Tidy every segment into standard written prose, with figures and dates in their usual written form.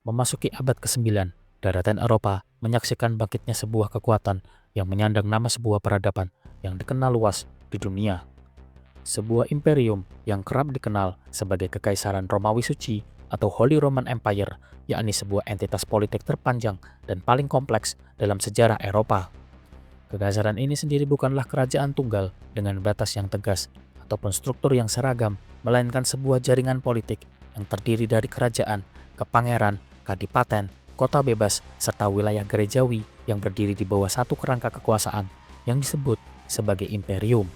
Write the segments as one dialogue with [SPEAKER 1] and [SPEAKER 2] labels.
[SPEAKER 1] Memasuki abad ke-9, daratan Eropa menyaksikan bangkitnya sebuah kekuatan yang menyandang nama sebuah peradaban yang dikenal luas di dunia. Sebuah imperium yang kerap dikenal sebagai Kekaisaran Romawi Suci atau Holy Roman Empire, yakni sebuah entitas politik terpanjang dan paling kompleks dalam sejarah Eropa. Kekaisaran ini sendiri bukanlah kerajaan tunggal dengan batas yang tegas ataupun struktur yang seragam, melainkan sebuah jaringan politik yang terdiri dari kerajaan, kepangeran, kadipaten, kota bebas, serta wilayah gerejawi yang berdiri di bawah satu kerangka kekuasaan yang disebut sebagai imperium.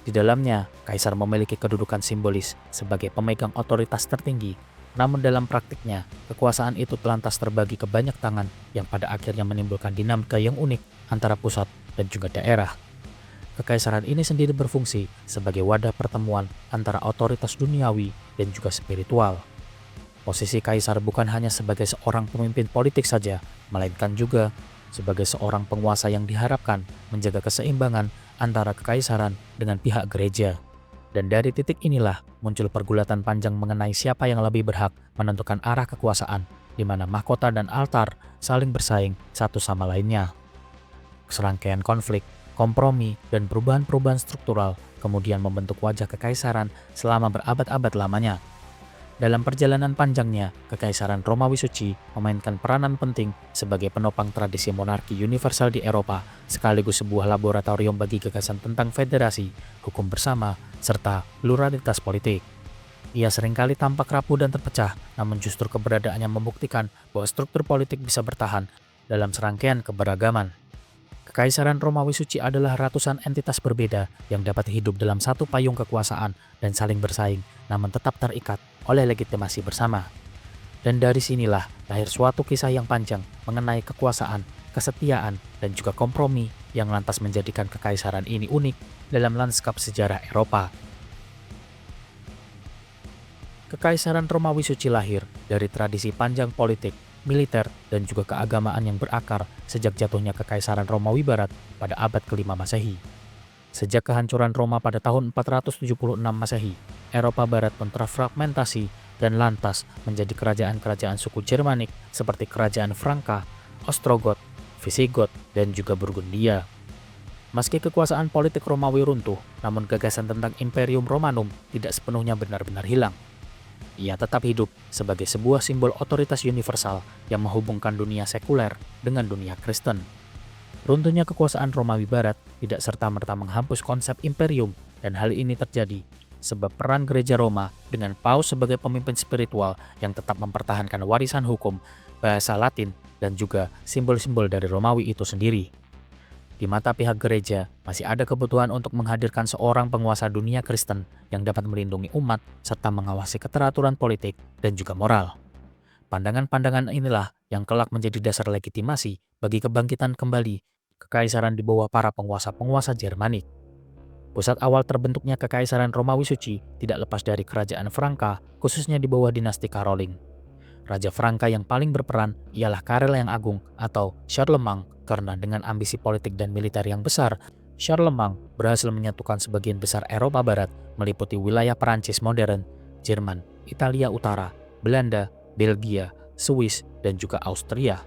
[SPEAKER 1] Di dalamnya, kaisar memiliki kedudukan simbolis sebagai pemegang otoritas tertinggi, namun dalam praktiknya, kekuasaan itu lantas terbagi ke banyak tangan yang pada akhirnya menimbulkan dinamika yang unik antara pusat dan juga daerah. Kekaisaran ini sendiri berfungsi sebagai wadah pertemuan antara otoritas duniawi dan juga spiritual. Posisi kaisar bukan hanya sebagai seorang pemimpin politik saja, melainkan juga sebagai seorang penguasa yang diharapkan menjaga keseimbangan antara kekaisaran dengan pihak gereja. Dan dari titik inilah muncul pergulatan panjang mengenai siapa yang lebih berhak menentukan arah kekuasaan, di mana mahkota dan altar saling bersaing satu sama lainnya. Serangkaian konflik, kompromi, dan perubahan-perubahan struktural kemudian membentuk wajah kekaisaran selama berabad-abad lamanya. Dalam perjalanan panjangnya, Kekaisaran Romawi Suci memainkan peranan penting sebagai penopang tradisi monarki universal di Eropa, sekaligus sebuah laboratorium bagi gagasan tentang federasi, hukum bersama, serta pluralitas politik. Ia seringkali tampak rapuh dan terpecah, namun justru keberadaannya membuktikan bahwa struktur politik bisa bertahan dalam serangkaian keberagaman. Kekaisaran Romawi Suci adalah ratusan entitas berbeda yang dapat hidup dalam satu payung kekuasaan dan saling bersaing, namun tetap terikat oleh legitimasi bersama. Dan dari sinilah lahir suatu kisah yang panjang mengenai kekuasaan, kesetiaan, dan juga kompromi yang lantas menjadikan kekaisaran ini unik dalam lanskap sejarah Eropa. Kekaisaran Romawi Suci lahir dari tradisi panjang politik, militer, dan juga keagamaan yang berakar sejak jatuhnya Kekaisaran Romawi Barat pada abad ke-5 Masehi. Sejak kehancuran Roma pada tahun 476 Masehi, Eropa Barat pun terfragmentasi dan lantas menjadi kerajaan-kerajaan suku Germanik seperti Kerajaan Franka, Ostrogot, Visigot, dan juga Burgundia. Meski kekuasaan politik Romawi runtuh, namun gagasan tentang Imperium Romanum tidak sepenuhnya benar-benar hilang. Ia tetap hidup sebagai sebuah simbol otoritas universal yang menghubungkan dunia sekuler dengan dunia Kristen. Runtuhnya kekuasaan Romawi Barat tidak serta-merta menghapus konsep imperium, dan hal ini terjadi sebab peran gereja Roma dengan Paus sebagai pemimpin spiritual yang tetap mempertahankan warisan hukum, bahasa Latin, dan juga simbol-simbol dari Romawi itu sendiri. Di mata pihak gereja, masih ada kebutuhan untuk menghadirkan seorang penguasa dunia Kristen yang dapat melindungi umat serta mengawasi keteraturan politik dan juga moral. Pandangan-pandangan inilah yang kelak menjadi dasar legitimasi bagi kebangkitan kembali kekaisaran di bawah para penguasa-penguasa Jermanik. Pusat awal terbentuknya Kekaisaran Romawi Suci tidak lepas dari Kerajaan Franka, khususnya di bawah dinasti Caroling. Raja Franka yang paling berperan ialah Karel yang Agung atau Charlemagne, karena dengan ambisi politik dan militer yang besar, Charlemagne berhasil menyatukan sebagian besar Eropa Barat meliputi wilayah Perancis modern, Jerman, Italia Utara, Belanda, Belgia, Swiss, dan juga Austria.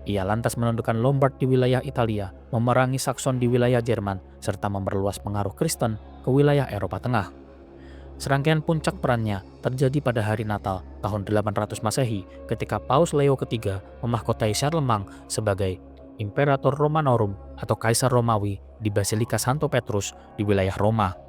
[SPEAKER 1] Ia lantas menundukkan Lombard di wilayah Italia, memerangi Sakson di wilayah Jerman, serta memperluas pengaruh Kristen ke wilayah Eropa Tengah. Serangkaian puncak perannya terjadi pada hari Natal tahun 800 Masehi ketika Paus Leo III memahkotai Charlemagne sebagai Imperator Romanorum atau Kaisar Romawi di Basilika Santo Petrus di wilayah Roma.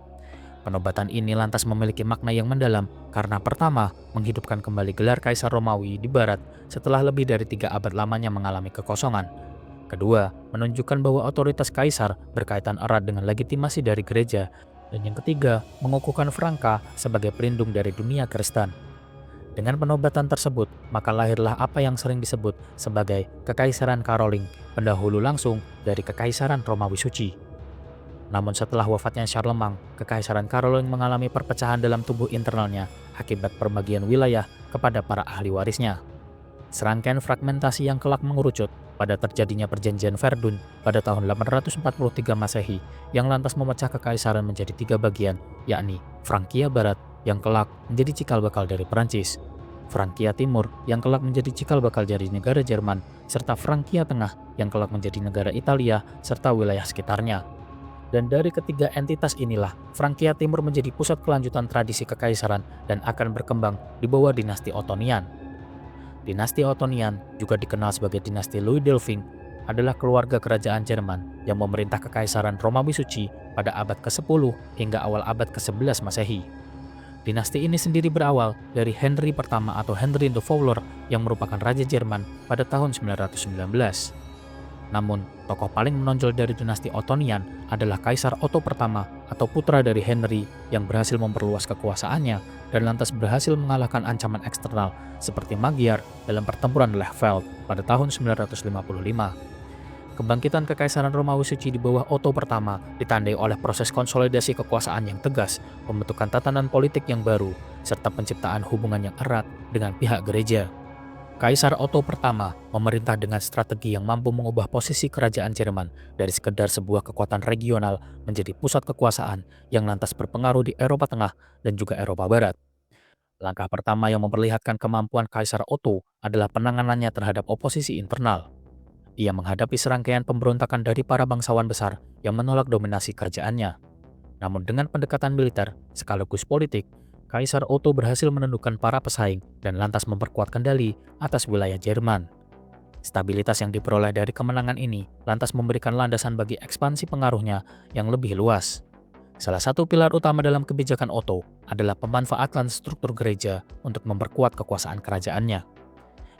[SPEAKER 1] Penobatan ini lantas memiliki makna yang mendalam karena pertama, menghidupkan kembali gelar Kaisar Romawi di Barat setelah lebih dari 3 abad lamanya mengalami kekosongan. Kedua, menunjukkan bahwa otoritas Kaisar berkaitan erat dengan legitimasi dari gereja. Dan yang ketiga, mengukuhkan Franka sebagai pelindung dari dunia Kristen. Dengan penobatan tersebut, maka lahirlah apa yang sering disebut sebagai Kekaisaran Caroling, pendahulu langsung dari Kekaisaran Romawi Suci. Namun setelah wafatnya Charlemagne, Kekaisaran Caroling mengalami perpecahan dalam tubuh internalnya akibat perbagian wilayah kepada para ahli warisnya. Serangkaian fragmentasi yang kelak mengerucut pada terjadinya perjanjian Verdun pada tahun 843 Masehi yang lantas memecah kekaisaran menjadi 3 bagian, yakni Frankia Barat yang kelak menjadi cikal bakal dari Perancis, Frankia Timur yang kelak menjadi cikal bakal dari negara Jerman, serta Frankia Tengah yang kelak menjadi negara Italia serta wilayah sekitarnya. Dan dari ketiga entitas inilah, Frankia Timur menjadi pusat kelanjutan tradisi kekaisaran dan akan berkembang di bawah dinasti Ottonian. Dinasti Ottonian, juga dikenal sebagai dinasti Louis-Delphing, adalah keluarga kerajaan Jerman yang memerintah kekaisaran Romawi Suci pada abad ke-10 hingga awal abad ke-11 Masehi. Dinasti ini sendiri berawal dari Henry pertama atau Henry the Fowler yang merupakan raja Jerman pada tahun 919. Namun, tokoh paling menonjol dari dinasti Ottonian adalah Kaisar Otto pertama atau putra dari Henry yang berhasil memperluas kekuasaannya dan lantas berhasil mengalahkan ancaman eksternal seperti Magyar dalam pertempuran Lechfeld pada tahun 955. Kebangkitan Kekaisaran Romawi Suci di bawah Otto pertama ditandai oleh proses konsolidasi kekuasaan yang tegas, pembentukan tatanan politik yang baru, serta penciptaan hubungan yang erat dengan pihak gereja. Kaisar Otto pertama memerintah dengan strategi yang mampu mengubah posisi kerajaan Jerman dari sekedar sebuah kekuatan regional menjadi pusat kekuasaan yang lantas berpengaruh di Eropa Tengah dan juga Eropa Barat. Langkah pertama yang memperlihatkan kemampuan Kaisar Otto adalah penanganannya terhadap oposisi internal. Ia menghadapi serangkaian pemberontakan dari para bangsawan besar yang menolak dominasi kerajaannya. Namun dengan pendekatan militer sekaligus politik, Kaisar Otto berhasil menundukkan para pesaing dan lantas memperkuat kendali atas wilayah Jerman. Stabilitas yang diperoleh dari kemenangan ini lantas memberikan landasan bagi ekspansi pengaruhnya yang lebih luas. Salah satu pilar utama dalam kebijakan Otto adalah pemanfaatan struktur gereja untuk memperkuat kekuasaan kerajaannya.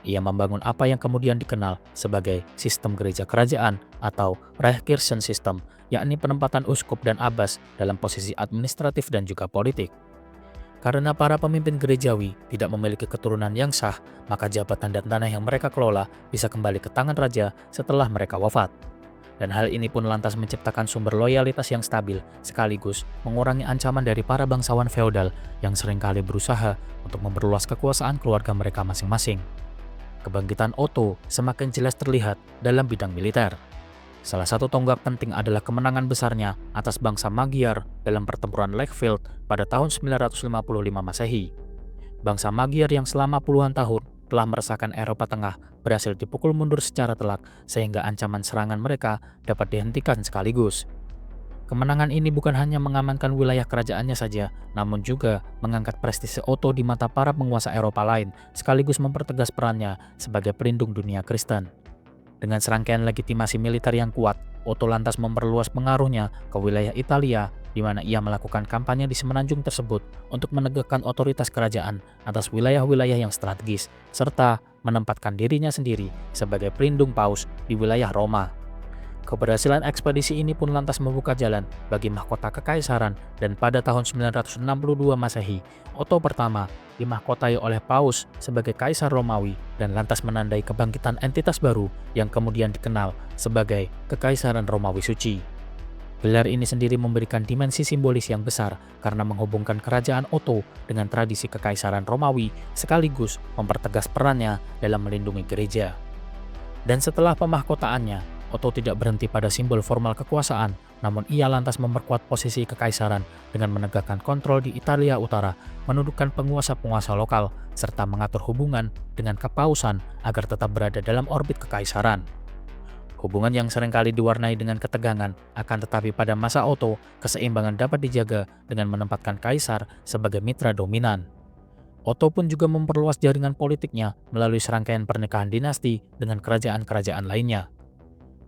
[SPEAKER 1] Ia membangun apa yang kemudian dikenal sebagai sistem gereja kerajaan atau Reichskirchensystem, yakni penempatan uskup dan abbas dalam posisi administratif dan juga politik. Karena para pemimpin gerejawi tidak memiliki keturunan yang sah, maka jabatan dan tanah yang mereka kelola bisa kembali ke tangan raja setelah mereka wafat. Dan hal ini pun lantas menciptakan sumber loyalitas yang stabil, sekaligus mengurangi ancaman dari para bangsawan feodal yang seringkali berusaha untuk memperluas kekuasaan keluarga mereka masing-masing. Kebangkitan Otto semakin jelas terlihat dalam bidang militer. Salah satu tonggak penting adalah kemenangan besarnya atas bangsa Magyar dalam pertempuran Lechfeld pada tahun 955 Masehi. Bangsa Magyar yang selama puluhan tahun telah meresahkan Eropa Tengah berhasil dipukul mundur secara telak sehingga ancaman serangan mereka dapat dihentikan sekaligus. Kemenangan ini bukan hanya mengamankan wilayah kerajaannya saja, namun juga mengangkat prestise Otto di mata para penguasa Eropa lain, sekaligus mempertegas perannya sebagai pelindung dunia Kristen. Dengan serangkaian legitimasi militer yang kuat, Otto lantas memperluas pengaruhnya ke wilayah Italia, di mana ia melakukan kampanye di semenanjung tersebut untuk menegakkan otoritas kerajaan atas wilayah-wilayah yang strategis, serta menempatkan dirinya sendiri sebagai pelindung paus di wilayah Roma. Keberhasilan ekspedisi ini pun lantas membuka jalan bagi mahkota kekaisaran, dan pada tahun 962 Masehi, Otto pertama dimahkotai oleh Paus sebagai Kaisar Romawi dan lantas menandai kebangkitan entitas baru yang kemudian dikenal sebagai Kekaisaran Romawi Suci. Gelar ini sendiri memberikan dimensi simbolis yang besar karena menghubungkan kerajaan Otto dengan tradisi Kekaisaran Romawi sekaligus mempertegas perannya dalam melindungi gereja. Dan setelah pemahkotaannya, Otto tidak berhenti pada simbol formal kekuasaan, namun ia lantas memperkuat posisi kekaisaran dengan menegakkan kontrol di Italia Utara, menundukkan penguasa-penguasa lokal, serta mengatur hubungan dengan kepausan agar tetap berada dalam orbit kekaisaran. Hubungan yang seringkali diwarnai dengan ketegangan, akan tetapi pada masa Otto, keseimbangan dapat dijaga dengan menempatkan kaisar sebagai mitra dominan. Otto pun juga memperluas jaringan politiknya melalui serangkaian pernikahan dinasti dengan kerajaan-kerajaan lainnya.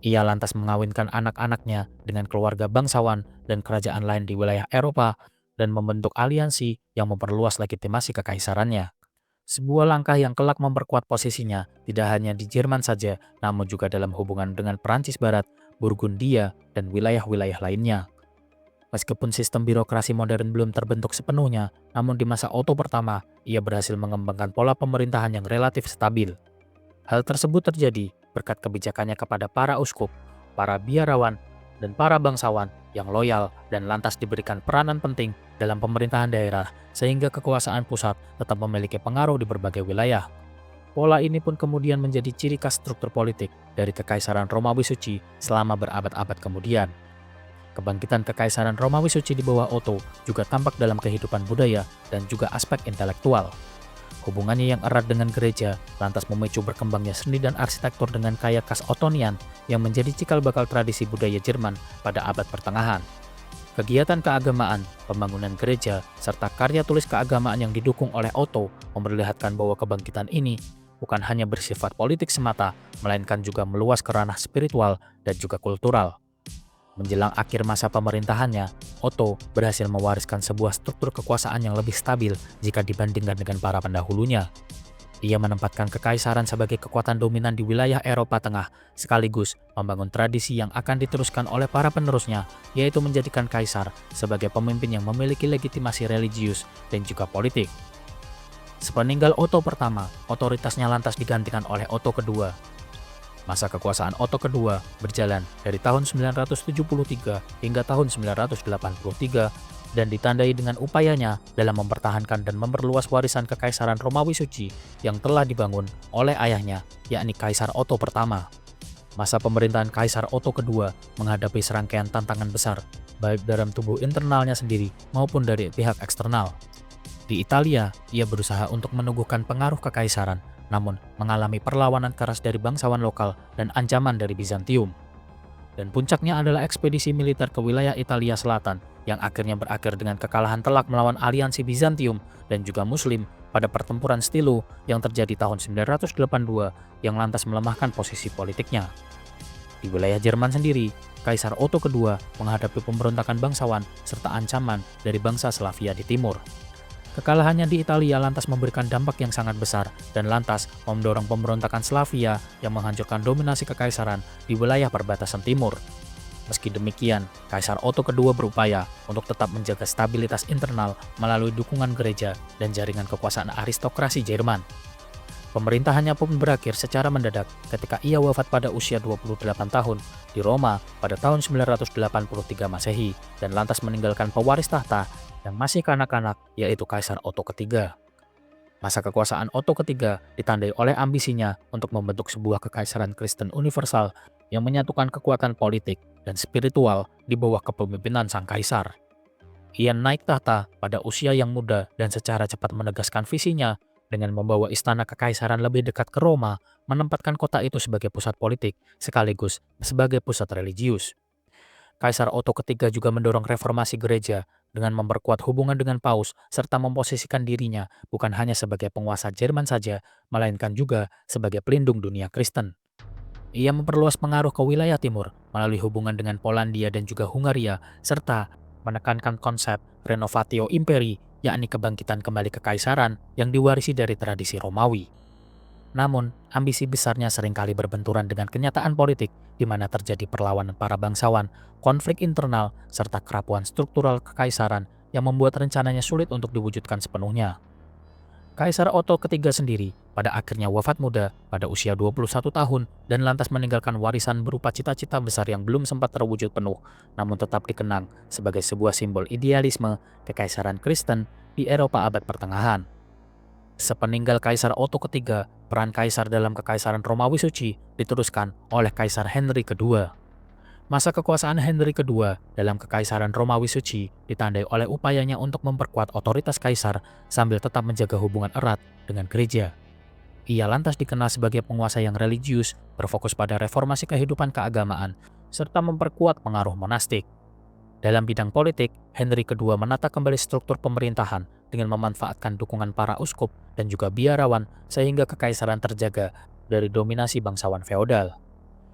[SPEAKER 1] Ia lantas mengawinkan anak-anaknya dengan keluarga bangsawan dan kerajaan lain di wilayah Eropa dan membentuk aliansi yang memperluas legitimasi kekaisarannya. Sebuah langkah yang kelak memperkuat posisinya tidak hanya di Jerman saja, namun juga dalam hubungan dengan Prancis Barat, Burgundia, dan wilayah-wilayah lainnya. Meskipun sistem birokrasi modern belum terbentuk sepenuhnya, namun di masa Otto pertama, ia berhasil mengembangkan pola pemerintahan yang relatif stabil. Hal tersebut terjadi berkat kebijakannya kepada para uskup, para biarawan, dan para bangsawan yang loyal dan lantas diberikan peranan penting dalam pemerintahan daerah sehingga kekuasaan pusat tetap memiliki pengaruh di berbagai wilayah. Pola ini pun kemudian menjadi ciri khas struktur politik dari Kekaisaran Romawi Suci selama berabad-abad kemudian. Kebangkitan Kekaisaran Romawi Suci di bawah Otto juga tampak dalam kehidupan budaya dan juga aspek intelektual. Hubungannya yang erat dengan gereja lantas memicu berkembangnya seni dan arsitektur dengan kaya khas Ottonian yang menjadi cikal bakal tradisi budaya Jerman pada abad pertengahan. Kegiatan keagamaan, pembangunan gereja, serta karya tulis keagamaan yang didukung oleh Otto memperlihatkan bahwa kebangkitan ini bukan hanya bersifat politik semata, melainkan juga meluas ke ranah spiritual dan juga kultural. Menjelang akhir masa pemerintahannya, Otto berhasil mewariskan sebuah struktur kekuasaan yang lebih stabil jika dibandingkan dengan para pendahulunya. Ia menempatkan kekaisaran sebagai kekuatan dominan di wilayah Eropa Tengah, sekaligus membangun tradisi yang akan diteruskan oleh para penerusnya, yaitu menjadikan kaisar sebagai pemimpin yang memiliki legitimasi religius dan juga politik. Sepeninggal Otto pertama, otoritasnya lantas digantikan oleh Otto kedua. Masa kekuasaan Otto kedua berjalan dari tahun 973 hingga tahun 983 dan ditandai dengan upayanya dalam mempertahankan dan memperluas warisan kekaisaran Romawi Suci yang telah dibangun oleh ayahnya, yakni Kaisar Otto pertama. Masa pemerintahan Kaisar Otto kedua menghadapi serangkaian tantangan besar, baik dalam tubuh internalnya sendiri maupun dari pihak eksternal. Di Italia, ia berusaha untuk meneguhkan pengaruh kekaisaran, namun mengalami perlawanan keras dari bangsawan lokal dan ancaman dari Bizantium. Dan puncaknya adalah ekspedisi militer ke wilayah Italia Selatan yang akhirnya berakhir dengan kekalahan telak melawan aliansi Bizantium dan juga Muslim pada pertempuran Stilo yang terjadi tahun 982 yang lantas melemahkan posisi politiknya. Di wilayah Jerman sendiri, Kaisar Otto II menghadapi pemberontakan bangsawan serta ancaman dari bangsa Slavia di timur. Kekalahannya di Italia lantas memberikan dampak yang sangat besar dan lantas mendorong pemberontakan Slavia yang menghancurkan dominasi kekaisaran di wilayah perbatasan timur. Meski demikian, Kaisar Otto II berupaya untuk tetap menjaga stabilitas internal melalui dukungan gereja dan jaringan kekuasaan aristokrasi Jerman. Pemerintahannya pun berakhir secara mendadak ketika ia wafat pada usia 28 tahun di Roma pada tahun 983 Masehi dan lantas meninggalkan pewaris tahta yang masih kanak-kanak, yaitu Kaisar Otto III. Masa kekuasaan Otto III ditandai oleh ambisinya untuk membentuk sebuah kekaisaran Kristen universal yang menyatukan kekuatan politik dan spiritual di bawah kepemimpinan sang kaisar. Ia naik tahta pada usia yang muda dan secara cepat menegaskan visinya dengan membawa istana kekaisaran lebih dekat ke Roma, menempatkan kota itu sebagai pusat politik sekaligus sebagai pusat religius. Kaisar Otto III juga mendorong reformasi gereja dengan memperkuat hubungan dengan Paus serta memposisikan dirinya bukan hanya sebagai penguasa Jerman saja, melainkan juga sebagai pelindung dunia Kristen. Ia memperluas pengaruh ke wilayah timur melalui hubungan dengan Polandia dan juga Hungaria, serta menekankan konsep Renovatio Imperii, yakni kebangkitan kembali kekaisaran yang diwarisi dari tradisi Romawi. Namun, ambisi besarnya seringkali berbenturan dengan kenyataan politik di mana terjadi perlawanan para bangsawan, konflik internal, serta kerapuhan struktural kekaisaran yang membuat rencananya sulit untuk diwujudkan sepenuhnya. Kaisar Otto III sendiri pada akhirnya wafat muda pada usia 21 tahun dan lantas meninggalkan warisan berupa cita-cita besar yang belum sempat terwujud penuh, namun tetap dikenang sebagai sebuah simbol idealisme kekaisaran Kristen di Eropa abad pertengahan. Sepeninggal Kaisar Otto III, peran kaisar dalam kekaisaran Romawi Suci diteruskan oleh Kaisar Henry II. Masa kekuasaan Henry II dalam kekaisaran Romawi Suci ditandai oleh upayanya untuk memperkuat otoritas kaisar sambil tetap menjaga hubungan erat dengan gereja. Ia lantas dikenal sebagai penguasa yang religius, berfokus pada reformasi kehidupan keagamaan, serta memperkuat pengaruh monastik. Dalam bidang politik, Henry II menata kembali struktur pemerintahan dengan memanfaatkan dukungan para uskup dan juga biarawan sehingga kekaisaran terjaga dari dominasi bangsawan feodal.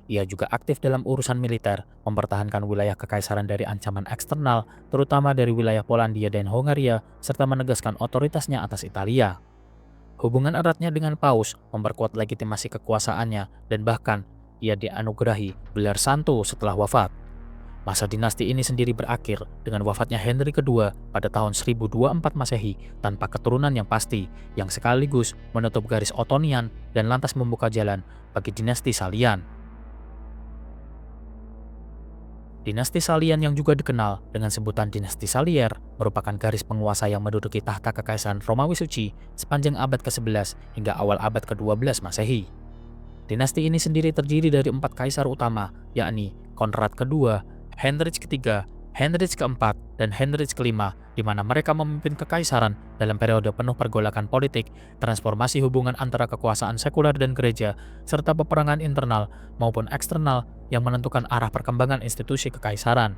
[SPEAKER 1] Ia juga aktif dalam urusan militer, mempertahankan wilayah kekaisaran dari ancaman eksternal, terutama dari wilayah Polandia dan Hungaria, serta menegaskan otoritasnya atas Italia. Hubungan eratnya dengan Paus memperkuat legitimasi kekuasaannya dan bahkan ia dianugerahi gelar santo setelah wafat. Masa dinasti ini sendiri berakhir dengan wafatnya Henry II pada tahun 1024 Masehi tanpa keturunan yang pasti, yang sekaligus menutup garis Ottonian dan lantas membuka jalan bagi dinasti Salian. Dinasti Salian yang juga dikenal dengan sebutan Dinasti Salier merupakan garis penguasa yang menduduki tahta kekaisaran Romawi Suci sepanjang abad ke-11 hingga awal abad ke-12 Masehi. Dinasti ini sendiri terdiri dari 4 kaisar utama, yakni Konrad II, Heinrich III, Heinrich keempat dan Heinrich kelima, di mana mereka memimpin kekaisaran dalam periode penuh pergolakan politik, transformasi hubungan antara kekuasaan sekuler dan gereja, serta peperangan internal maupun eksternal yang menentukan arah perkembangan institusi kekaisaran.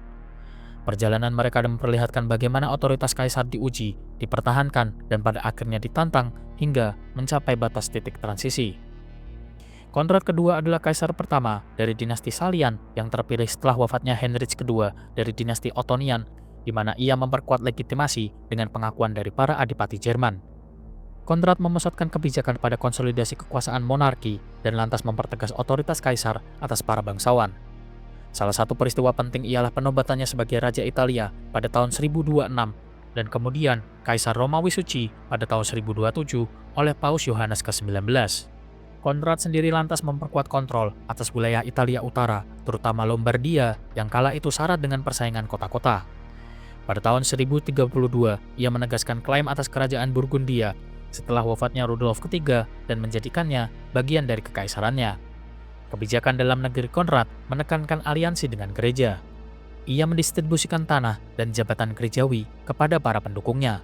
[SPEAKER 1] Perjalanan mereka memperlihatkan bagaimana otoritas kaisar diuji, dipertahankan, dan pada akhirnya ditantang hingga mencapai batas titik transisi. Konrad kedua adalah kaisar pertama dari dinasti Salian yang terpilih setelah wafatnya Heinrich kedua dari dinasti Ottonian, di mana ia memperkuat legitimasi dengan pengakuan dari para adipati Jerman. Konrad memusatkan kebijakan pada konsolidasi kekuasaan monarki dan lantas mempertegas otoritas kaisar atas para bangsawan. Salah satu peristiwa penting ialah penobatannya sebagai Raja Italia pada tahun 1026 dan kemudian Kaisar Romawi Suci pada tahun 1027 oleh Paus Yohanes ke-19. Konrad sendiri lantas memperkuat kontrol atas wilayah Italia Utara, terutama Lombardia yang kala itu syarat dengan persaingan kota-kota. Pada tahun 1032, ia menegaskan klaim atas kerajaan Burgundia setelah wafatnya Rudolf III dan menjadikannya bagian dari kekaisarannya. Kebijakan dalam negeri Konrad menekankan aliansi dengan gereja. Ia mendistribusikan tanah dan jabatan gerejawi kepada para pendukungnya.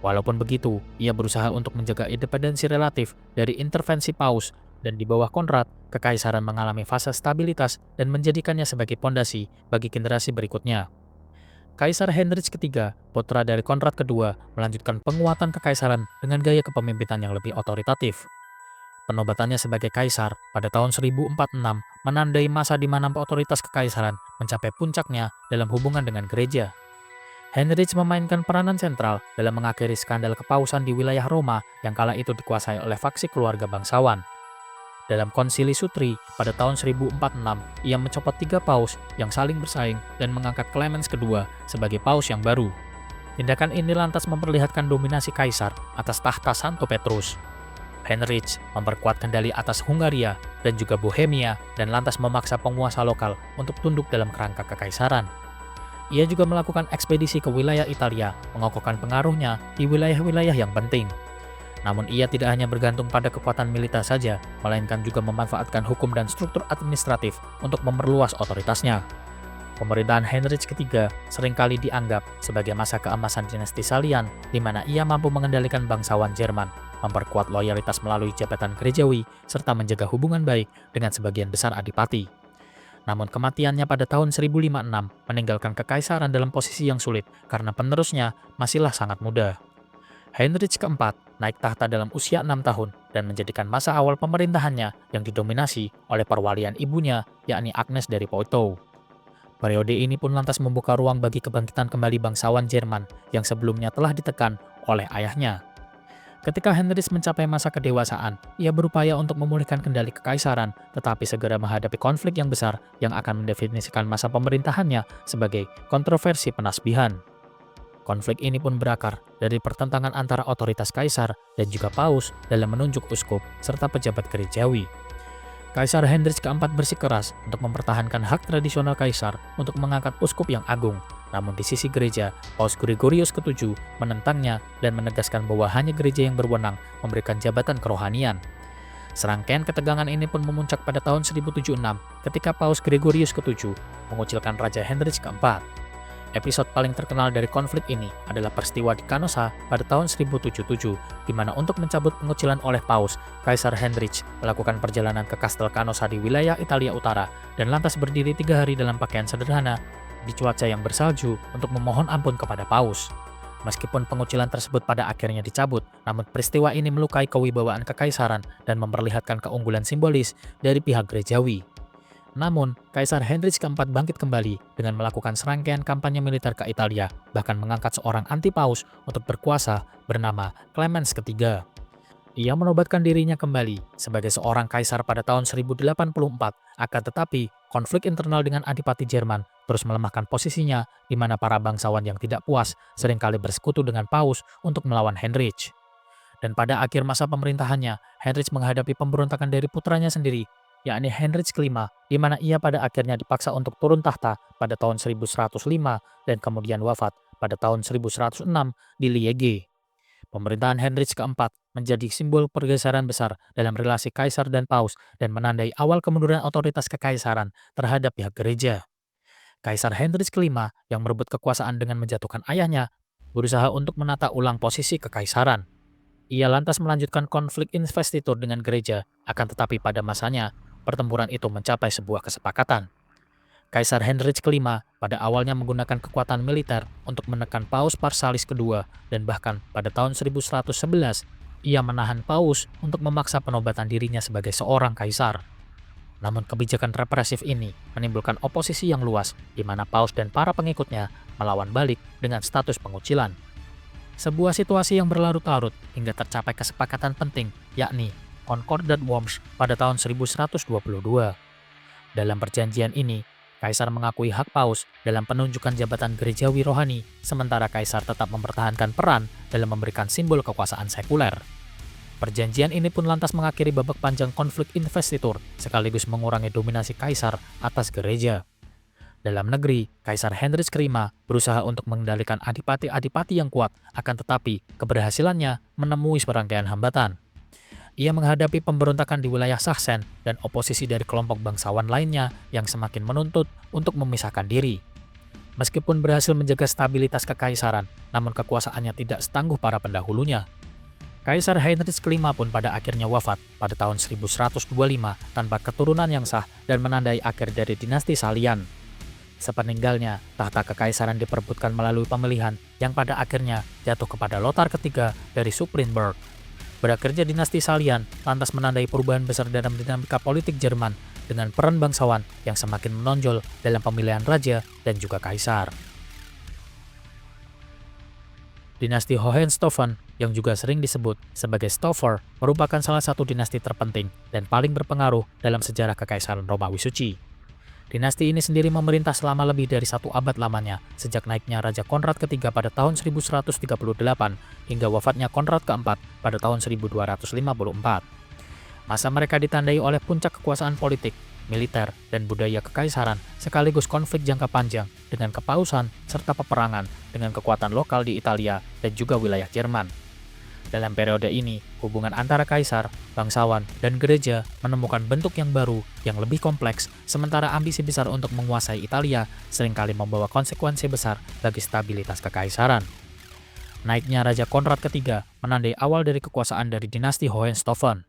[SPEAKER 1] Walaupun begitu, ia berusaha untuk menjaga independensi relatif dari intervensi Paus, dan di bawah Konrad, kekaisaran mengalami fase stabilitas dan menjadikannya sebagai pondasi bagi generasi berikutnya. Kaisar Heinrich ketiga, putra dari Konrad kedua, melanjutkan penguatan kekaisaran dengan gaya kepemimpinan yang lebih otoritatif. Penobatannya sebagai kaisar pada tahun 1046 menandai masa di mana otoritas kekaisaran mencapai puncaknya dalam hubungan dengan gereja. Heinrich memainkan peranan sentral dalam mengakhiri skandal kepausan di wilayah Roma yang kala itu dikuasai oleh faksi keluarga bangsawan. Dalam konsili Sutri pada tahun 1046, ia mencopot 3 paus yang saling bersaing dan mengangkat Clemens kedua sebagai paus yang baru. Tindakan ini lantas memperlihatkan dominasi kaisar atas tahta Santo Petrus. Heinrich memperkuat kendali atas Hungaria dan juga Bohemia dan lantas memaksa penguasa lokal untuk tunduk dalam kerangka kekaisaran. Ia juga melakukan ekspedisi ke wilayah Italia, mengokohkan pengaruhnya di wilayah-wilayah yang penting. Namun ia tidak hanya bergantung pada kekuatan militer saja, melainkan juga memanfaatkan hukum dan struktur administratif untuk memperluas otoritasnya. Pemerintahan Heinrich ketiga seringkali dianggap sebagai masa keemasan dinasti Salian, di mana ia mampu mengendalikan bangsawan Jerman, memperkuat loyalitas melalui jabatan gerejawi, serta menjaga hubungan baik dengan sebagian besar adipati. Namun kematiannya pada tahun 1056 meninggalkan kekaisaran dalam posisi yang sulit karena penerusnya masihlah sangat muda. Heinrich keempat naik tahta dalam usia 6 tahun dan menjadikan masa awal pemerintahannya yang didominasi oleh perwalian ibunya, yakni Agnes dari Poitou. Periode ini pun lantas membuka ruang bagi kebangkitan kembali bangsawan Jerman yang sebelumnya telah ditekan oleh ayahnya. Ketika Heinrich mencapai masa kedewasaan, ia berupaya untuk memulihkan kendali kekaisaran, tetapi segera menghadapi konflik yang besar yang akan mendefinisikan masa pemerintahannya sebagai kontroversi penasbihan. Konflik ini pun berakar dari pertentangan antara otoritas kaisar dan juga paus dalam menunjuk uskup serta pejabat gerejawi. Kaisar Heinrich keempat bersikeras untuk mempertahankan hak tradisional kaisar untuk mengangkat uskup yang agung. Namun di sisi gereja, Paus Gregorius ke-7 menentangnya dan menegaskan bahwa hanya gereja yang berwenang memberikan jabatan kerohanian. Serangkaian ketegangan ini pun memuncak pada tahun 1076 ketika Paus Gregorius ke-7 mengucilkan Raja Heinrich keempat. Episode paling terkenal dari konflik ini adalah peristiwa di Canossa pada tahun 1077, di mana untuk mencabut pengucilan oleh Paus, Kaisar Heinrich melakukan perjalanan ke Kastel Canossa di wilayah Italia Utara dan lantas berdiri 3 hari dalam pakaian sederhana di cuaca yang bersalju untuk memohon ampun kepada Paus. Meskipun pengucilan tersebut pada akhirnya dicabut, namun peristiwa ini melukai kewibawaan kekaisaran dan memperlihatkan keunggulan simbolis dari pihak gerejawi. Namun, Kaisar Heinrich keempat bangkit kembali dengan melakukan serangkaian kampanye militer ke Italia, bahkan mengangkat seorang anti-paus untuk berkuasa bernama Clemens ketiga. Ia menobatkan dirinya kembali sebagai seorang kaisar pada tahun 1084, akan tetapi konflik internal dengan adipati Jerman terus melemahkan posisinya di mana para bangsawan yang tidak puas seringkali bersekutu dengan paus untuk melawan Heinrich. Dan pada akhir masa pemerintahannya, Heinrich menghadapi pemberontakan dari putranya sendiri, yakni Heinrich kelima, di mana ia pada akhirnya dipaksa untuk turun tahta pada tahun 1105 dan kemudian wafat pada tahun 1106 di Liege. Pemerintahan Heinrich keempat menjadi simbol pergeseran besar dalam relasi kaisar dan paus dan menandai awal kemunduran otoritas kekaisaran terhadap pihak gereja. Kaisar Heinrich kelima yang merebut kekuasaan dengan menjatuhkan ayahnya, berusaha untuk menata ulang posisi kekaisaran. Ia lantas melanjutkan konflik investitur dengan gereja, akan tetapi pada masanya, pertempuran itu mencapai sebuah kesepakatan. Kaisar Heinrich kelima pada awalnya menggunakan kekuatan militer untuk menekan Paus Marsalis kedua, dan bahkan pada tahun 1111, ia menahan Paus untuk memaksa penobatan dirinya sebagai seorang kaisar. Namun kebijakan represif ini menimbulkan oposisi yang luas, di mana Paus dan para pengikutnya melawan balik dengan status pengucilan. Sebuah situasi yang berlarut-larut hingga tercapai kesepakatan penting, yakni Concordat Worms pada tahun 1122. Dalam perjanjian ini, Kaisar mengakui hak Paus dalam penunjukan jabatan gerejawi rohani, sementara Kaisar tetap mempertahankan peran dalam memberikan simbol kekuasaan sekuler. Perjanjian ini pun lantas mengakhiri babak panjang konflik investitur, sekaligus mengurangi dominasi Kaisar atas gereja. Dalam negeri, Kaisar Heinrich kelima berusaha untuk mengendalikan adipati-adipati yang kuat, akan tetapi keberhasilannya menemui serangkaian hambatan. Ia menghadapi pemberontakan di wilayah Sachsen dan oposisi dari kelompok bangsawan lainnya yang semakin menuntut untuk memisahkan diri. Meskipun berhasil menjaga stabilitas kekaisaran, namun kekuasaannya tidak setangguh para pendahulunya. Kaisar Heinrich kelima pun pada akhirnya wafat pada tahun 1125 tanpa keturunan yang sah dan menandai akhir dari dinasti Salian. Sepeninggalnya, tahta kekaisaran diperebutkan melalui pemilihan yang pada akhirnya jatuh kepada Lothar ketiga dari Supplinburg. Berakhirnya dinasti Salian lantas menandai perubahan besar dalam dinamika politik Jerman dengan peran bangsawan yang semakin menonjol dalam pemilihan raja dan juga kaisar. Dinasti Hohenstaufen yang juga sering disebut sebagai Staufer merupakan salah satu dinasti terpenting dan paling berpengaruh dalam sejarah kekaisaran Romawi Suci. Dinasti ini sendiri memerintah selama lebih dari 1 abad lamanya, sejak naiknya Raja Konrad ketiga pada tahun 1138 hingga wafatnya Konrad keempat pada tahun 1254. Masa mereka ditandai oleh puncak kekuasaan politik, militer, dan budaya kekaisaran, sekaligus konflik jangka panjang dengan kepausan serta peperangan dengan kekuatan lokal di Italia dan juga wilayah Jerman. Dalam periode ini, hubungan antara kaisar, bangsawan, dan gereja menemukan bentuk yang baru yang lebih kompleks, sementara ambisi besar untuk menguasai Italia seringkali membawa konsekuensi besar bagi stabilitas kekaisaran. Naiknya Raja Konrad ketiga menandai awal dari kekuasaan dari dinasti Hohenstaufen.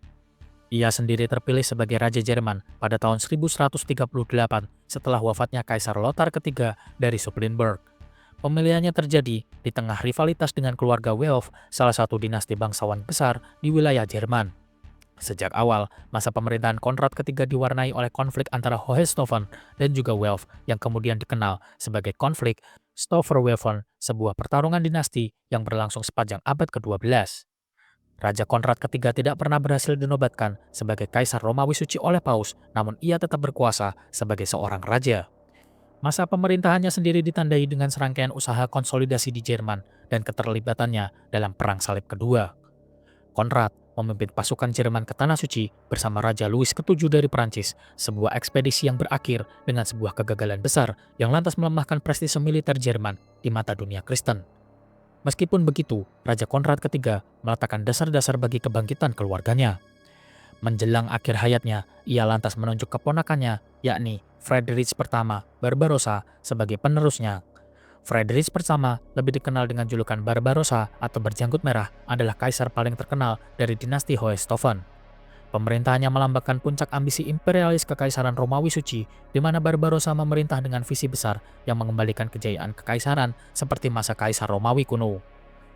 [SPEAKER 1] Ia sendiri terpilih sebagai Raja Jerman pada tahun 1138 setelah wafatnya Kaisar Lothar ketiga dari Supplinburg. Pemilihannya terjadi di tengah rivalitas dengan keluarga Welf, salah satu dinasti bangsawan besar di wilayah Jerman. Sejak awal, masa pemerintahan Konrad ketiga diwarnai oleh konflik antara Hohenstaufen dan juga Welf yang kemudian dikenal sebagai konflik Staufer-Welfen, sebuah pertarungan dinasti yang berlangsung sepanjang abad ke-12. Raja Konrad ketiga tidak pernah berhasil dinobatkan sebagai Kaisar Romawi Suci oleh Paus, namun ia tetap berkuasa sebagai seorang raja. Masa pemerintahannya sendiri ditandai dengan serangkaian usaha konsolidasi di Jerman dan keterlibatannya dalam Perang Salib Kedua. Konrad memimpin pasukan Jerman ke Tanah Suci bersama Raja Louis ke-7 dari Prancis, sebuah ekspedisi yang berakhir dengan sebuah kegagalan besar yang lantas melemahkan prestise militer Jerman di mata dunia Kristen. Meskipun begitu, Raja Konrad ketiga meletakkan dasar-dasar bagi kebangkitan keluarganya. Menjelang akhir hayatnya, ia lantas menunjuk keponakannya, yakni Friedrich pertama Barbarossa sebagai penerusnya. Friedrich pertama, lebih dikenal dengan julukan Barbarossa atau berjanggut merah, adalah kaisar paling terkenal dari dinasti Hohenstaufen. Pemerintahannya melambangkan puncak ambisi imperialis kekaisaran Romawi Suci, di mana Barbarossa memerintah dengan visi besar yang mengembalikan kejayaan kekaisaran seperti masa Kaisar Romawi kuno.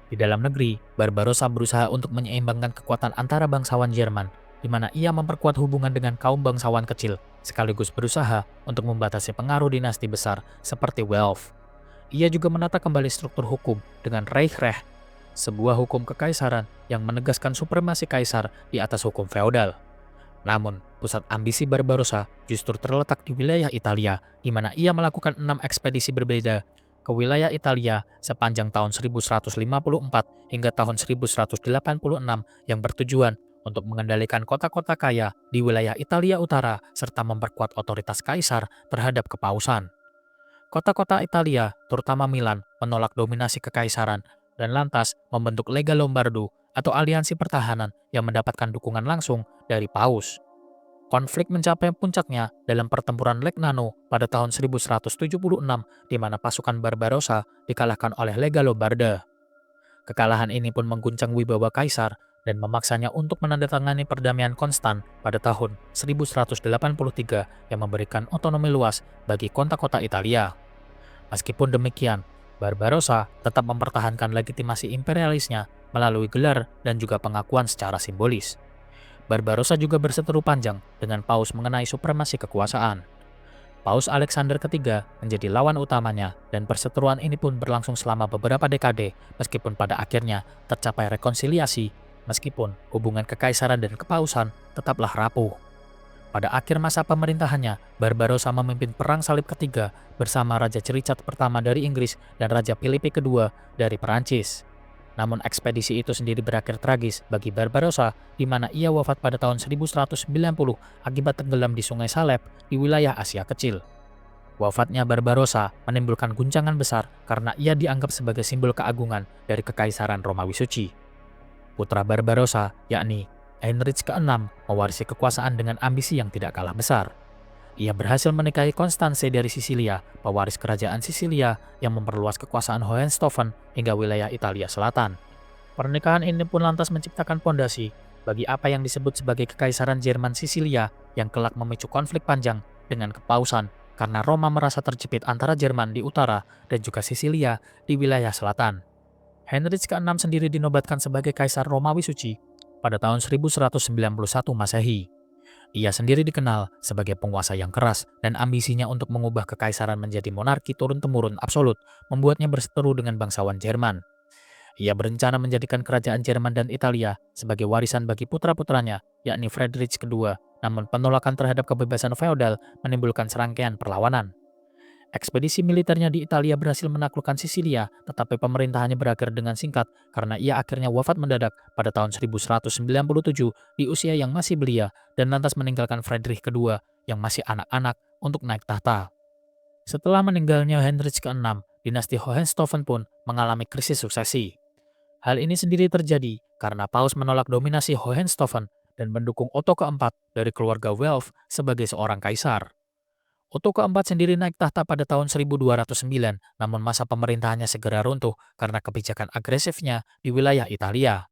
[SPEAKER 1] Di dalam negeri, Barbarossa berusaha untuk menyeimbangkan kekuatan antara bangsawan Jerman, di mana ia memperkuat hubungan dengan kaum bangsawan kecil, sekaligus berusaha untuk membatasi pengaruh dinasti besar seperti Welf. Ia juga menata kembali struktur hukum dengan Reichsrecht, sebuah hukum kekaisaran yang menegaskan supremasi kaisar di atas hukum feodal. Namun, pusat ambisi Barbarossa justru terletak di wilayah Italia, di mana ia melakukan 6 ekspedisi berbeda ke wilayah Italia sepanjang tahun 1154 hingga tahun 1186 yang bertujuan untuk mengendalikan kota-kota kaya di wilayah Italia Utara serta memperkuat otoritas kaisar terhadap kepausan. Kota-kota Italia, terutama Milan, menolak dominasi kekaisaran dan lantas membentuk Lega Lombardo atau aliansi pertahanan yang mendapatkan dukungan langsung dari Paus. Konflik mencapai puncaknya dalam pertempuran Legnano pada tahun 1176 di mana pasukan Barbarossa dikalahkan oleh Lega Lombarda. Kekalahan ini pun mengguncang wibawa kaisar dan memaksanya untuk menandatangani perdamaian Konstan pada tahun 1183 yang memberikan otonomi luas bagi kota-kota Italia. Meskipun demikian, Barbarossa tetap mempertahankan legitimasi imperialisnya melalui gelar dan juga pengakuan secara simbolis. Barbarossa juga berseteru panjang dengan Paus mengenai supremasi kekuasaan. Paus Alexander III menjadi lawan utamanya dan perseteruan ini pun berlangsung selama beberapa dekade meskipun pada akhirnya tercapai rekonsiliasi meskipun hubungan kekaisaran dan kepausan tetaplah rapuh. Pada akhir masa pemerintahannya, Barbarossa memimpin Perang Salib Ketiga bersama Raja Richard pertama dari Inggris dan Raja Filipe II dari Perancis. Namun ekspedisi itu sendiri berakhir tragis bagi Barbarossa di mana ia wafat pada tahun 1190 akibat tenggelam di Sungai Salep di wilayah Asia Kecil. Wafatnya Barbarossa menimbulkan guncangan besar karena ia dianggap sebagai simbol keagungan dari Kekaisaran Romawi Suci. Putra Barbarossa, yakni Heinrich ke-6, mewarisi kekuasaan dengan ambisi yang tidak kalah besar. Ia berhasil menikahi Konstanze dari Sisilia, pewaris kerajaan Sisilia yang memperluas kekuasaan Hohenstaufen hingga wilayah Italia Selatan. Pernikahan ini pun lantas menciptakan pondasi bagi apa yang disebut sebagai Kekaisaran Jerman Sisilia yang kelak memicu konflik panjang dengan kepausan karena Roma merasa terjepit antara Jerman di utara dan juga Sisilia di wilayah selatan. Heinrich ke-6 sendiri dinobatkan sebagai Kaisar Romawi Suci pada tahun 1191 Masehi. Ia sendiri dikenal sebagai penguasa yang keras dan ambisinya untuk mengubah kekaisaran menjadi monarki turun-temurun absolut membuatnya berseteru dengan bangsawan Jerman. Ia berencana menjadikan kerajaan Jerman dan Italia sebagai warisan bagi putra-putranya, yakni Friedrich II, namun penolakan terhadap kebebasan feodal menimbulkan serangkaian perlawanan. Ekspedisi militernya di Italia berhasil menaklukkan Sisilia, tetapi pemerintahannya berakhir dengan singkat karena ia akhirnya wafat mendadak pada tahun 1197 di usia yang masih belia dan lantas meninggalkan Friedrich II yang masih anak-anak untuk naik tahta. Setelah meninggalnya Heinrich ke-6, dinasti Hohenstaufen pun mengalami krisis suksesi. Hal ini sendiri terjadi karena Paus menolak dominasi Hohenstaufen dan mendukung Otto keempat dari keluarga Welf sebagai seorang kaisar. Otto keempat sendiri naik tahta pada tahun 1209, namun masa pemerintahannya segera runtuh karena kebijakan agresifnya di wilayah Italia.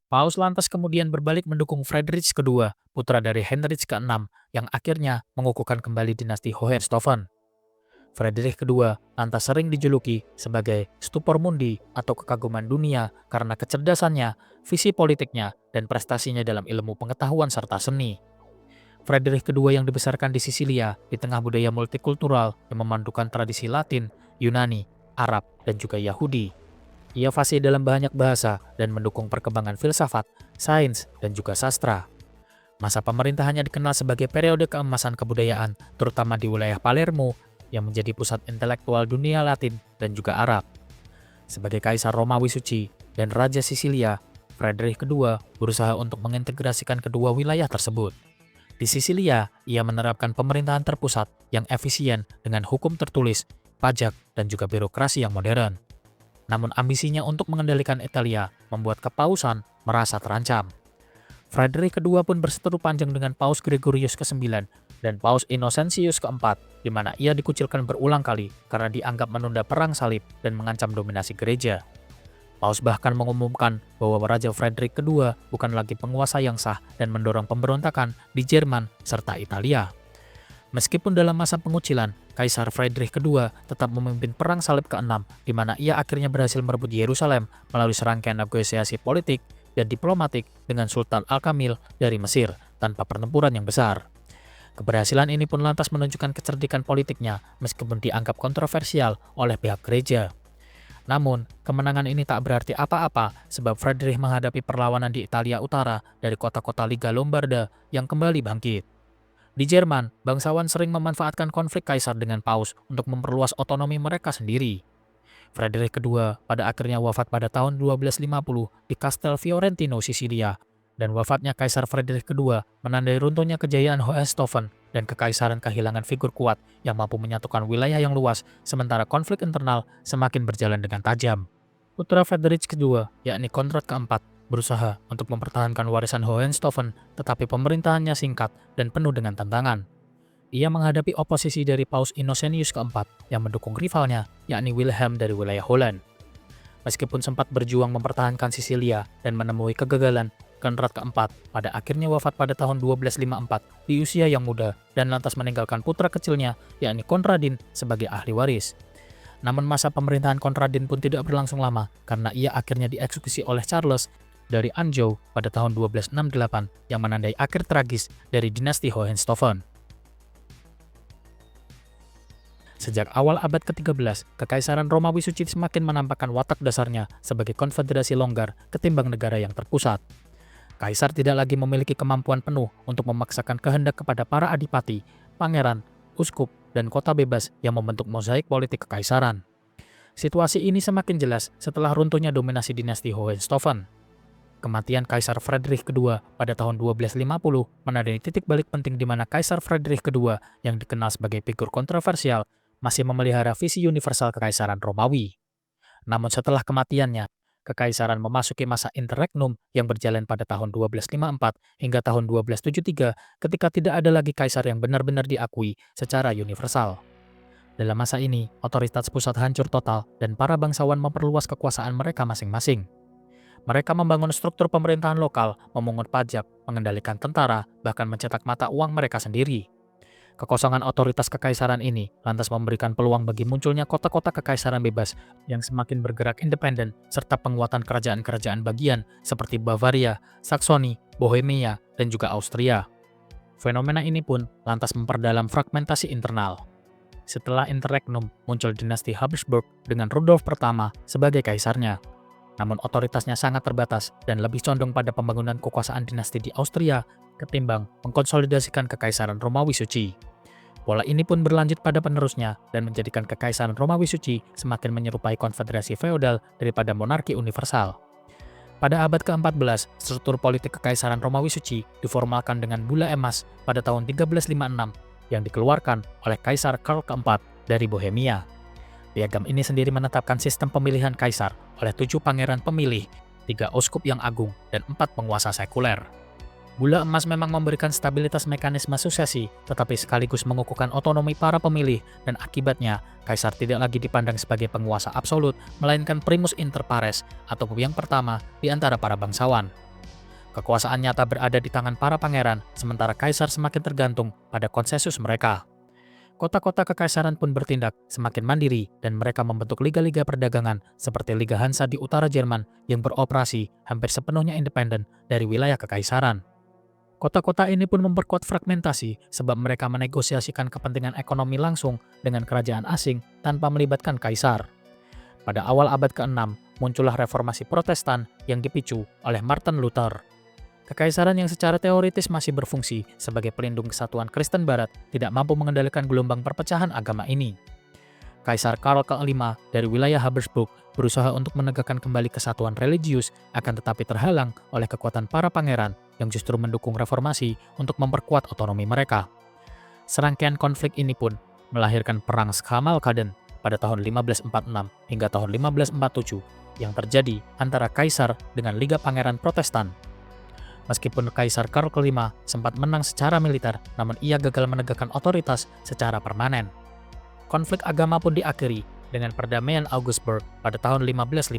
[SPEAKER 1] Paus lantas kemudian berbalik mendukung Friedrich II, putra dari Heinrich ke-6, yang akhirnya mengukuhkan kembali dinasti Hohenstaufen. Friedrich II lantas sering dijuluki sebagai Stupor Mundi atau kekaguman dunia karena kecerdasannya, visi politiknya, dan prestasinya dalam ilmu pengetahuan serta seni. Friedrich II yang dibesarkan di Sisilia di tengah budaya multikultural yang memandukan tradisi Latin, Yunani, Arab, dan juga Yahudi. Ia fasih dalam banyak bahasa dan mendukung perkembangan filsafat, sains, dan juga sastra. Masa pemerintahannya dikenal sebagai periode keemasan kebudayaan, terutama di wilayah Palermo yang menjadi pusat intelektual dunia Latin dan juga Arab. Sebagai Kaisar Romawi Suci dan Raja Sisilia, Friedrich II berusaha untuk mengintegrasikan kedua wilayah tersebut. Di Sisilia, ia menerapkan pemerintahan terpusat yang efisien dengan hukum tertulis, pajak, dan juga birokrasi yang modern. Namun ambisinya untuk mengendalikan Italia membuat kepausan merasa terancam. Friedrich II pun berseteru panjang dengan Paus Gregorius ke-9 dan Paus Innocentius ke-4, di mana ia dikucilkan berulang kali karena dianggap menunda perang salib dan mengancam dominasi gereja. Paus bahkan mengumumkan bahwa Raja Friedrich II bukan lagi penguasa yang sah dan mendorong pemberontakan di Jerman serta Italia. Meskipun dalam masa pengucilan, Kaisar Friedrich II tetap memimpin Perang Salib ke-6 di mana ia akhirnya berhasil merebut Yerusalem melalui serangkaian negosiasi politik dan diplomatik dengan Sultan Al-Kamil dari Mesir tanpa pertempuran yang besar. Keberhasilan ini pun lantas menunjukkan kecerdikan politiknya meskipun dianggap kontroversial oleh pihak gereja. Namun, kemenangan ini tak berarti apa-apa sebab Friedrich menghadapi perlawanan di Italia Utara dari kota-kota Liga Lombarda yang kembali bangkit. Di Jerman, bangsawan sering memanfaatkan konflik kaisar dengan paus untuk memperluas otonomi mereka sendiri. Friedrich II pada akhirnya wafat pada tahun 1250 di Castel Fiorentino, Sisilia, dan wafatnya Kaisar Friedrich II menandai runtuhnya kejayaan Hohenstaufen dan kekaisaran kehilangan figur kuat yang mampu menyatukan wilayah yang luas sementara konflik internal semakin berjalan dengan tajam. Putra Friedrich II, yakni Konrad keempat, berusaha untuk mempertahankan warisan Hohenstaufen, tetapi pemerintahannya singkat dan penuh dengan tantangan. Ia menghadapi oposisi dari Paus Innocentius keempat yang mendukung rivalnya, yakni Wilhelm dari wilayah Holland. Meskipun sempat berjuang mempertahankan Sisilia dan menemui kegagalan, Konrad keempat pada akhirnya wafat pada tahun 1254 di usia yang muda dan lantas meninggalkan putra kecilnya, yakni Konradin, sebagai ahli waris. Namun masa pemerintahan Konradin pun tidak berlangsung lama karena ia akhirnya dieksekusi oleh Charles dari Anjou pada tahun 1268 yang menandai akhir tragis dari dinasti Hohenstaufen. Sejak awal abad ke-13, Kekaisaran Romawi Suci semakin menampakkan watak dasarnya sebagai konfederasi longgar ketimbang negara yang terpusat. Kaisar tidak lagi memiliki kemampuan penuh untuk memaksakan kehendak kepada para adipati, pangeran, uskup, dan kota bebas yang membentuk mozaik politik kekaisaran. Situasi ini semakin jelas setelah runtuhnya dominasi dinasti Hohenstaufen. Kematian Kaisar Friedrich II pada tahun 1250 menandai titik balik penting di mana Kaisar Friedrich II yang dikenal sebagai figur kontroversial masih memelihara visi universal Kekaisaran Romawi. Namun setelah kematiannya, Kekaisaran memasuki masa interregnum yang berjalan pada tahun 1254 hingga tahun 1273 ketika tidak ada lagi kaisar yang benar-benar diakui secara universal. Dalam masa ini, otoritas pusat hancur total dan para bangsawan memperluas kekuasaan mereka masing-masing. Mereka membangun struktur pemerintahan lokal, memungut pajak, mengendalikan tentara, bahkan mencetak mata uang mereka sendiri. Kekosongan otoritas kekaisaran ini lantas memberikan peluang bagi munculnya kota-kota kekaisaran bebas yang semakin bergerak independen serta penguatan kerajaan-kerajaan bagian seperti Bavaria, Saksoni, Bohemia, dan juga Austria. Fenomena ini pun lantas memperdalam fragmentasi internal. Setelah interregnum, muncul dinasti Habsburg dengan Rudolf pertama sebagai kaisarnya. Namun otoritasnya sangat terbatas dan lebih condong pada pembangunan kekuasaan dinasti di Austria ketimbang mengkonsolidasikan Kekaisaran Romawi Suci. Pola ini pun berlanjut pada penerusnya dan menjadikan Kekaisaran Romawi Suci semakin menyerupai konfederasi feodal daripada monarki universal. Pada abad ke-14, struktur politik Kekaisaran Romawi Suci diformalkan dengan bula emas pada tahun 1356 yang dikeluarkan oleh Kaisar Karl keempat dari Bohemia. Piagam ini sendiri menetapkan sistem pemilihan kaisar oleh 7 pangeran pemilih, 3 uskup yang agung, dan 4 penguasa sekuler. Bula emas memang memberikan stabilitas mekanisme suksesi, tetapi sekaligus mengukuhkan otonomi para pemilih, dan akibatnya, kaisar tidak lagi dipandang sebagai penguasa absolut, melainkan primus inter pares, atau yang pertama di antara para bangsawan. Kekuasaan nyata berada di tangan para pangeran, sementara kaisar semakin tergantung pada konsensus mereka. Kota-kota kekaisaran pun bertindak semakin mandiri dan mereka membentuk liga-liga perdagangan seperti Liga Hansa di utara Jerman yang beroperasi hampir sepenuhnya independen dari wilayah kekaisaran. Kota-kota ini pun memperkuat fragmentasi sebab mereka menegosiasikan kepentingan ekonomi langsung dengan kerajaan asing tanpa melibatkan kaisar. Pada awal abad ke-6, muncullah reformasi Protestan yang dipicu oleh Martin Luther. Kekaisaran yang secara teoritis masih berfungsi sebagai pelindung kesatuan Kristen Barat tidak mampu mengendalikan gelombang perpecahan agama ini. Kaisar Karl V dari wilayah Habsburg berusaha untuk menegakkan kembali kesatuan religius akan tetapi terhalang oleh kekuatan para pangeran yang justru mendukung reformasi untuk memperkuat otonomi mereka. Serangkaian konflik ini pun melahirkan Perang Schmalkalden pada tahun 1546 hingga tahun 1547 yang terjadi antara kaisar dengan Liga Pangeran Protestan. Meskipun Kaisar Karl V sempat menang secara militer, namun ia gagal menegakkan otoritas secara permanen. Konflik agama pun diakhiri dengan perdamaian Augsburg pada tahun 1555.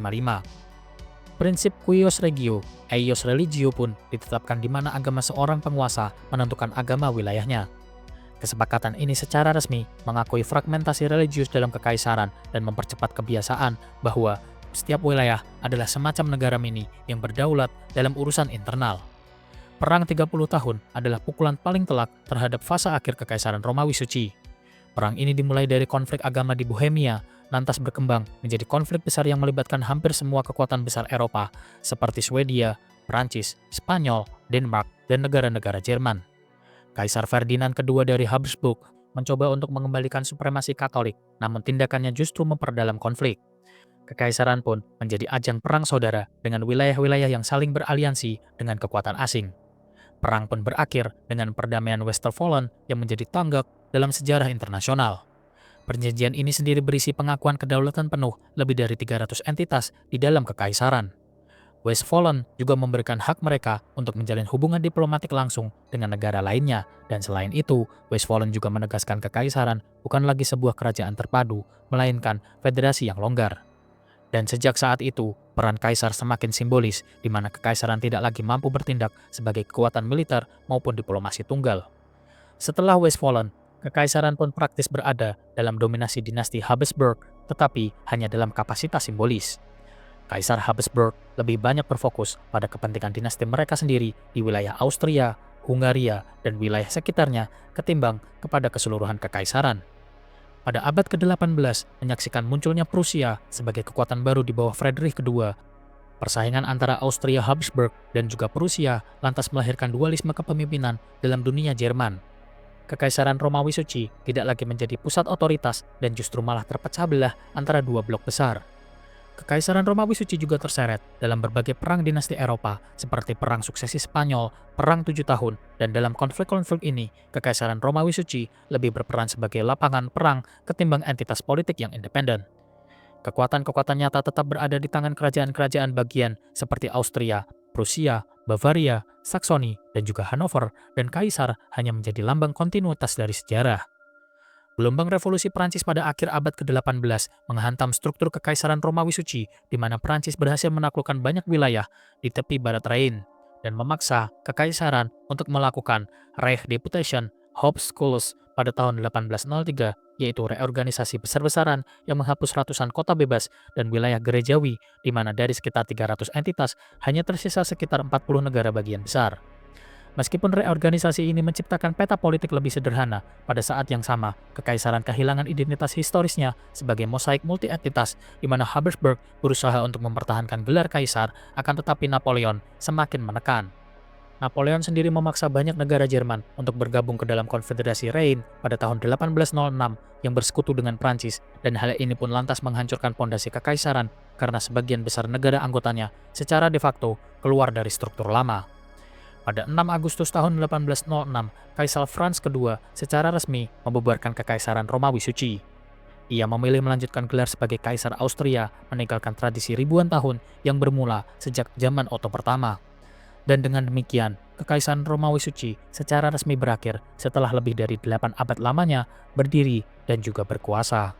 [SPEAKER 1] Prinsip cuius regio, eius religio pun ditetapkan di mana agama seorang penguasa menentukan agama wilayahnya. Kesepakatan ini secara resmi mengakui fragmentasi religius dalam kekaisaran dan mempercepat kebiasaan bahwa setiap wilayah adalah semacam negara mini yang berdaulat dalam urusan internal. Perang 30 tahun adalah pukulan paling telak terhadap fase akhir Kekaisaran Romawi Suci. Perang ini dimulai dari konflik agama di Bohemia, lantas berkembang menjadi konflik besar yang melibatkan hampir semua kekuatan besar Eropa, seperti Swedia, Prancis, Spanyol, Denmark, dan negara-negara Jerman. Kaisar Ferdinand II dari Habsburg mencoba untuk mengembalikan supremasi Katolik, namun tindakannya justru memperdalam konflik. Kekaisaran pun menjadi ajang perang saudara dengan wilayah-wilayah yang saling beraliansi dengan kekuatan asing. Perang pun berakhir dengan perdamaian Westfalen yang menjadi tonggak dalam sejarah internasional. Perjanjian ini sendiri berisi pengakuan kedaulatan penuh lebih dari 300 entitas di dalam kekaisaran. Westphalen juga memberikan hak mereka untuk menjalin hubungan diplomatik langsung dengan negara lainnya, dan selain itu, Westphalen juga menegaskan kekaisaran bukan lagi sebuah kerajaan terpadu, melainkan federasi yang longgar. Dan sejak saat itu, peran kaisar semakin simbolis, di mana kekaisaran tidak lagi mampu bertindak sebagai kekuatan militer maupun diplomasi tunggal. Setelah Westphalen, kekaisaran pun praktis berada dalam dominasi dinasti Habsburg, tetapi hanya dalam kapasitas simbolis. Kaisar Habsburg lebih banyak berfokus pada kepentingan dinasti mereka sendiri di wilayah Austria, Hungaria, dan wilayah sekitarnya ketimbang kepada keseluruhan kekaisaran. Pada abad ke-18, menyaksikan munculnya Prusia sebagai kekuatan baru di bawah Frederick II. Persaingan antara Austria Habsburg dan juga Prusia lantas melahirkan dualisme kepemimpinan dalam dunia Jerman. Kekaisaran Romawi Suci tidak lagi menjadi pusat otoritas dan justru malah terpecah belah antara dua blok besar. Kekaisaran Romawi Suci juga terseret dalam berbagai perang dinasti Eropa seperti Perang Suksesi Spanyol, Perang 7 Tahun, dan dalam konflik-konflik ini, Kekaisaran Romawi Suci lebih berperan sebagai lapangan perang ketimbang entitas politik yang independen. Kekuatan-kekuatan nyata tetap berada di tangan kerajaan-kerajaan bagian seperti Austria, Prusia, Bavaria, Saksoni, dan juga Hanover, dan Kaisar hanya menjadi lambang kontinuitas dari sejarah. Gelombang revolusi Prancis pada akhir abad ke-18 menghantam struktur Kekaisaran Romawi Suci, di mana Prancis berhasil menaklukkan banyak wilayah di tepi barat Rhine dan memaksa Kekaisaran untuk melakukan Reich Deputation Hauptschluss pada tahun 1803, yaitu reorganisasi besar-besaran yang menghapus ratusan kota bebas dan wilayah gerejawi, di mana dari sekitar 300 entitas hanya tersisa sekitar 40 negara bagian besar. Meskipun reorganisasi ini menciptakan peta politik lebih sederhana, pada saat yang sama, Kekaisaran kehilangan identitas historisnya sebagai mosaik multi-entitas, di mana Habsburg berusaha untuk mempertahankan gelar kaisar, akan tetapi Napoleon semakin menekan. Napoleon sendiri memaksa banyak negara Jerman untuk bergabung ke dalam Konfederasi Rhine pada tahun 1806 yang bersekutu dengan Prancis, dan hal ini pun lantas menghancurkan pondasi kekaisaran karena sebagian besar negara anggotanya secara de facto keluar dari struktur lama. Pada 6 Agustus tahun 1806, Kaisar Franz II secara resmi membubarkan Kekaisaran Romawi Suci. Ia memilih melanjutkan gelar sebagai Kaisar Austria, meninggalkan tradisi ribuan tahun yang bermula sejak zaman Otto pertama. Dan dengan demikian, Kekaisaran Romawi Suci secara resmi berakhir setelah lebih dari 8 abad lamanya berdiri dan juga berkuasa.